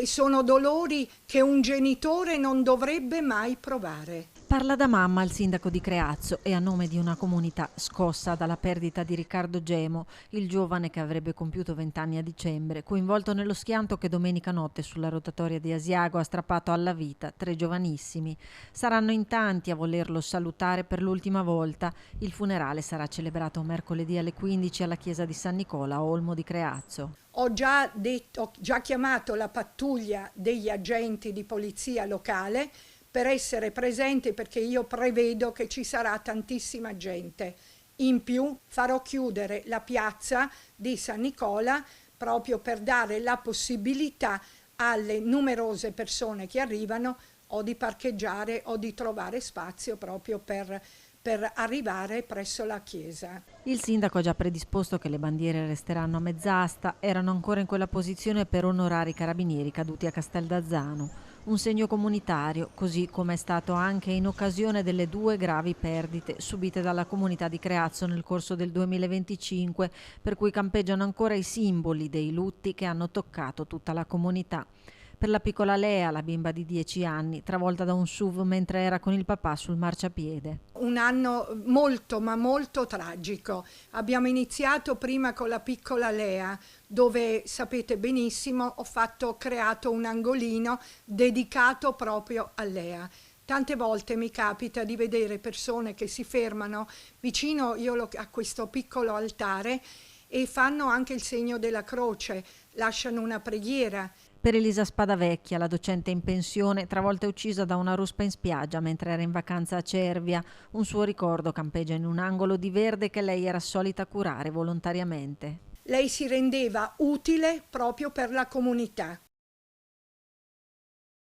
E sono dolori che un genitore non dovrebbe mai provare. Parla da mamma il sindaco di Creazzo e a nome di una comunità scossa dalla perdita di Riccardo Gemo, il giovane che avrebbe compiuto 20 anni a dicembre, coinvolto nello schianto che domenica notte sulla rotatoria di Asiago ha strappato alla vita 3 giovanissimi. Saranno in tanti a volerlo salutare per l'ultima volta. Il funerale sarà celebrato mercoledì alle 15 alla chiesa di San Nicola a Olmo di Creazzo. Ho già chiamato la pattuglia degli agenti di polizia locale per essere presenti, perché io prevedo che ci sarà tantissima gente. In più farò chiudere la piazza di San Nicola proprio per dare la possibilità alle numerose persone che arrivano o di parcheggiare o di trovare spazio proprio per arrivare presso la chiesa. Il sindaco ha già predisposto che le bandiere resteranno a mezz'asta, erano ancora in quella posizione per onorare i carabinieri caduti a Casteldazzano. Un segno comunitario, così come è stato anche in occasione delle 2 gravi perdite subite dalla comunità di Creazzo nel corso del 2025, per cui campeggiano ancora i simboli dei lutti che hanno toccato tutta la comunità. Per la piccola Lea, la bimba di 10 anni, travolta da un SUV mentre era con il papà sul marciapiede. Un anno molto ma molto tragico. Abbiamo iniziato prima con la piccola Lea, dove sapete benissimo ho creato un angolino dedicato proprio a Lea. Tante volte mi capita di vedere persone che si fermano vicino a questo piccolo altare e fanno anche il segno della croce, lasciano una preghiera. Per Elisa Spadavecchia, la docente in pensione, travolta e uccisa da una ruspa in spiaggia mentre era in vacanza a Cervia, un suo ricordo campeggia in un angolo di verde che lei era solita curare volontariamente. Lei si rendeva utile proprio per la comunità.